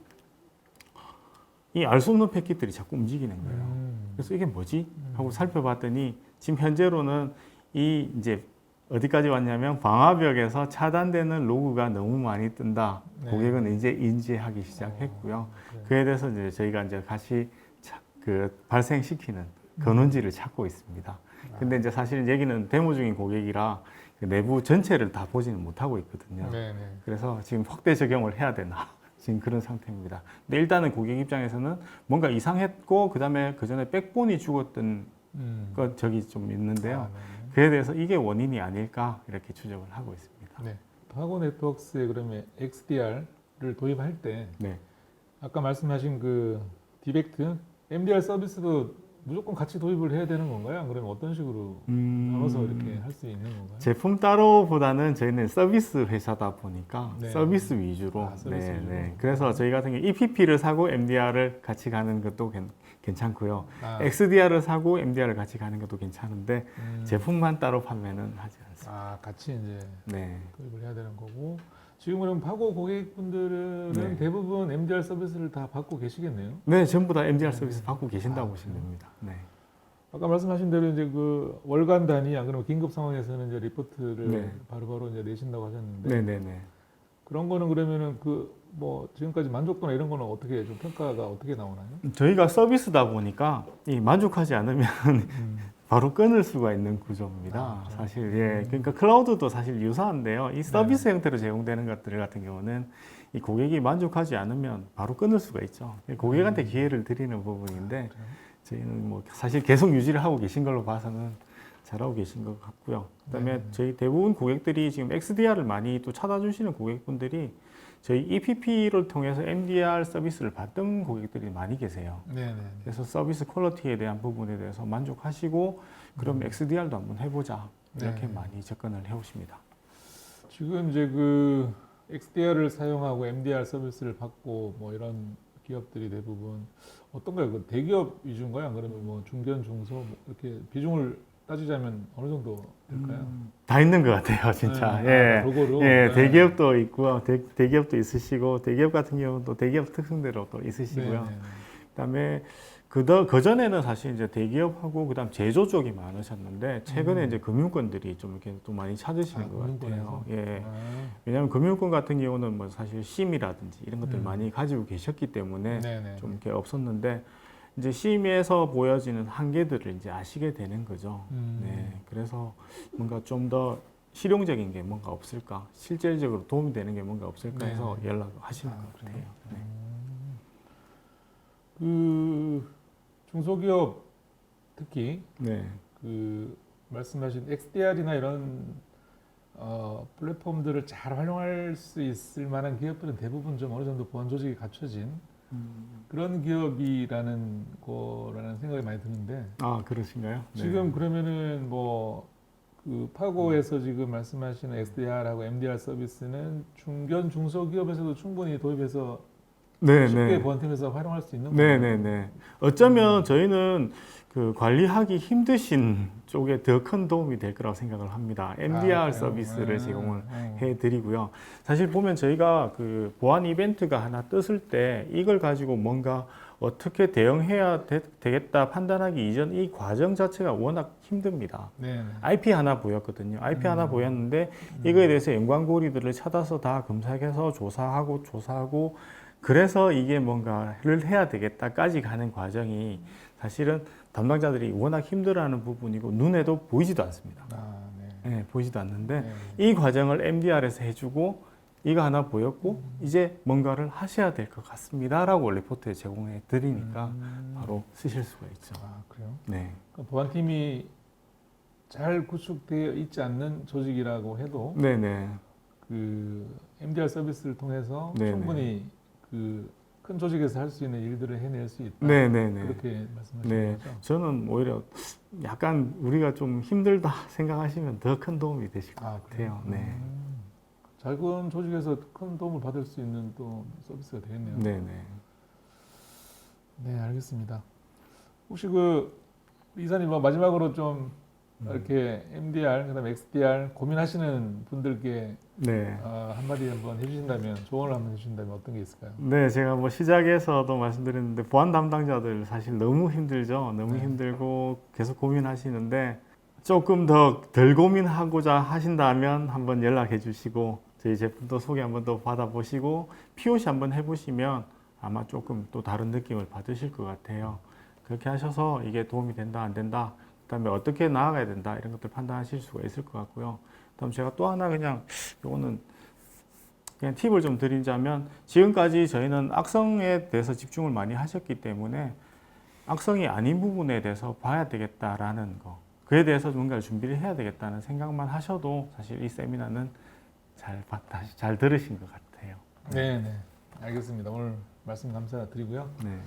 이 알 수 없는 패킷들이 자꾸 움직이는 거예요. 그래서 이게 뭐지? 하고 살펴봤더니 지금 현재로는 이 이제 어디까지 왔냐면 방화벽에서 차단되는 로그가 너무 많이 뜬다. 네. 고객은 이제 인지하기 시작했고요. 그래요. 그에 대해서 이제 저희가 이제 같이 그 발생시키는 근원지를 찾고 있습니다. 근데 이제 사실 얘기는 데모 중인 고객이라 그 내부 전체를 다 보지는 못하고 있거든요. 네네. 그래서 지금 확대 적용을 해야 되나 지금 그런 상태입니다. 근데 일단은 고객 입장에서는 뭔가 이상했고 그다음에 그 전에 백본이 죽었던 것 적이 좀 있는데요. 아, 네네. 그에 대해서 이게 원인이 아닐까 이렇게 추정을 하고 있습니다. 네. 파고 네트워크스에 그러면 XDR을 도입할 때 네. 아까 말씀하신 그 디벡트 MDR 서비스도 무조건 같이 도입을 해야 되는 건가요? 안 그러면 어떤 식으로 나눠서 이렇게 할 수 있는 건가요? 제품 따로보다는 저희는 서비스 회사다 보니까 네. 서비스 위주로. 아, 서비스 네, 위주로. 네. 그래서 저희 같은 경우 EPP를 사고 MDR을 같이 가는 것도 괜찮고요. 아, XDR을 사고 MDR을 같이 가는 것도 괜찮은데 제품만 따로 판매는 하지 않습니다. 아, 같이 이제 네. 도입을 해야 되는 거고 지금 그럼 파고 고객분들은 네. 대부분 MDR 서비스를 다 받고 계시겠네요. 네, 전부 다 MDR 네. 서비스 받고 계신다고 아, 보시면 됩니다. 네. 아까 말씀하신 대로 이제 그 월간 단위 안 그러면 긴급 상황에서는 이제 리포트를 네. 바로바로 이제 내신다고 하셨는데 네, 네, 네. 그런 거는 그러면은 그 뭐 지금까지 만족도나 이런 거는 어떻게 좀 평가가 어떻게 나오나요? 저희가 서비스다 보니까 이 만족하지 않으면 바로 끊을 수가 있는 구조입니다. 아, 그래요? 사실 예, 그러니까 클라우드도 사실 유사한데요. 이 서비스 형태로 제공되는 것들 같은 경우는 이 고객이 만족하지 않으면 바로 끊을 수가 있죠. 고객한테 기회를 드리는 부분인데 그래요? 저희는 뭐 사실 계속 유지를 하고 계신 걸로 봐서는 잘하고 계신 것 같고요. 그다음에 네. 저희 대부분 고객들이 지금 XDR을 많이 또 찾아주시는 고객분들이 저희 EPP를 통해서 MDR 서비스를 받던 고객들이 많이 계세요. 네네. 그래서 서비스 퀄리티에 대한 부분에 대해서 만족하시고 그럼 XDR도 한번 해보자 이렇게 네. 많이 접근을 해오십니다. 지금 이제 그 XDR을 사용하고 MDR 서비스를 받고 뭐 이런 기업들이 대부분 어떤가요? 그 대기업 위주인가요? 안 그러면 뭐 중견, 중소 뭐 이렇게 비중을 따지자면 어느 정도 될까요? 다 있는 것 같아요, 진짜. 네. 예, 아, 골고루? 예, 네. 대기업도 있고요, 대기업도 있으시고 대기업 같은 경우는 또 대기업 특성대로 또 있으시고요. 네네. 그다음에 그 전에는 사실 이제 대기업하고 그다음 제조 쪽이 많으셨는데 최근에 이제 금융권들이 좀 이렇게 또 많이 찾으시는 아, 것 같아요. 금융권에서? 예. 아, 왜냐하면 금융권 같은 경우는 뭐 사실 심이라든지 이런 것들 음. 많이 가지고 계셨기 때문에 네네. 좀 이렇게 없었는데 이제 심에서 보여지는 한계들을 이제 아시게 되는 거죠. 네. 그래서 뭔가 좀 더 실용적인 게 뭔가 없을까, 실질적으로 도움이 되는 게 뭔가 없을까 해서 네. 연락하시는 아, 것 같아요. 네. 그 중소기업 특히 네. 그 말씀하신 XDR이나 이런 플랫폼들을 잘 활용할 수 있을 만한 기업들은 대부분 좀 어느 정도 보안 조직이 갖춰진 그런 기업이라는 거라는 생각이 많이 드는데 아, 그러신가요? 네. 지금 그러면은 뭐 그 파고에서 지금 말씀하시는 XDR하고 MDR 서비스는 중견 중소기업에서도 충분히 도입해서 네, 쉽게 네. 보안팀에서 활용할 수 있는 네, 거예요. 네, 네. 어쩌면 저희는 그 관리하기 힘드신 쪽에 더 큰 도움이 될 거라고 생각을 합니다. MDR 그래요? 서비스를 제공을 네. 해드리고요. 사실 보면 저희가 그 보안 이벤트가 하나 떴을 때 이걸 가지고 뭔가 어떻게 대응해야 되겠다 판단하기 이전 이 과정 자체가 워낙 힘듭니다. 네. 네. IP 하나 보였거든요. IP 하나 보였는데 이거에 대해서 연관고리들을 찾아서 다 검색해서 조사하고 그래서 이게 뭔가를 해야 되겠다까지 가는 과정이 사실은 담당자들이 워낙 힘들어하는 부분이고 눈에도 보이지도 않습니다. 아, 네. 네, 보이지도 않는데 네. 이 과정을 MDR에서 해주고 이거 하나 보였고 이제 뭔가를 하셔야 될 것 같습니다라고 리포트에 제공해 드리니까 바로 쓰실 수가 있죠. 아, 그래요? 네, 그러니까 보안팀이 잘 구축되어 있지 않는 조직이라고 해도 네네, 그 MDR 서비스를 통해서 네네. 충분히 그 큰 조직에서 할 수 있는 일들을 해낼 수 있다. 네네네. 그렇게 말씀하시는 네, 거죠? 저는 오히려 약간 우리가 좀 힘들다 생각하시면 더 큰 도움이 되실 것 아, 같아요. 그래요? 네, 작은 조직에서 큰 도움을 받을 수 있는 또 서비스가 되겠네요. 네네. 네, 알겠습니다. 혹시 그 이사님 뭐 마지막으로 좀 이렇게 MDR 그다음에 XDR 고민하시는 분들께 네. 한마디 한번 해주신다면 조언을 한번 해주신다면 어떤 게 있을까요? 네, 제가 뭐 시작에서도 말씀드렸는데 보안 담당자들 사실 너무 힘들죠. 너무 네. 힘들고 계속 고민하시는데 조금 더 덜 고민하고자 하신다면 한번 연락해 주시고 저희 제품도 소개 한번 더 받아보시고 POC 한번 해보시면 아마 조금 또 다른 느낌을 받으실 것 같아요. 그렇게 하셔서 이게 도움이 된다 안 된다 그다음에 어떻게 나아가야 된다 이런 것들 판단하실 수가 있을 것 같고요. 그다음 제가 또 하나 그냥 요거는 그냥 팁을 좀 드리자면 지금까지 저희는 악성에 대해서 집중을 많이 하셨기 때문에 악성이 아닌 부분에 대해서 봐야 되겠다라는 거 그에 대해서 뭔가 준비를 해야 되겠다는 생각만 하셔도 사실 이 세미나는 잘 들으신 것 같아요. 네, 네, 알겠습니다. 오늘 말씀 감사드리고요. 네.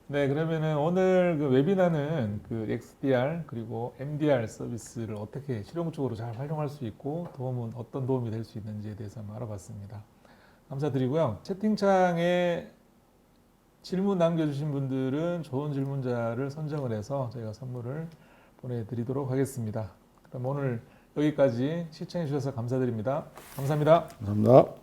네, 그러면은 오늘 그 웨비나는 그 XDR 그리고 MDR 서비스를 어떻게 실용적으로 잘 활용할 수 있고 어떤 도움이 될 수 있는지에 대해서 한번 알아봤습니다. 감사드리고요. 채팅창에 질문 남겨주신 분들은 좋은 질문자를 선정을 해서 저희가 선물을 보내드리도록 하겠습니다. 그럼 오늘 여기까지 시청해 주셔서 감사드립니다. 감사합니다. 감사합니다.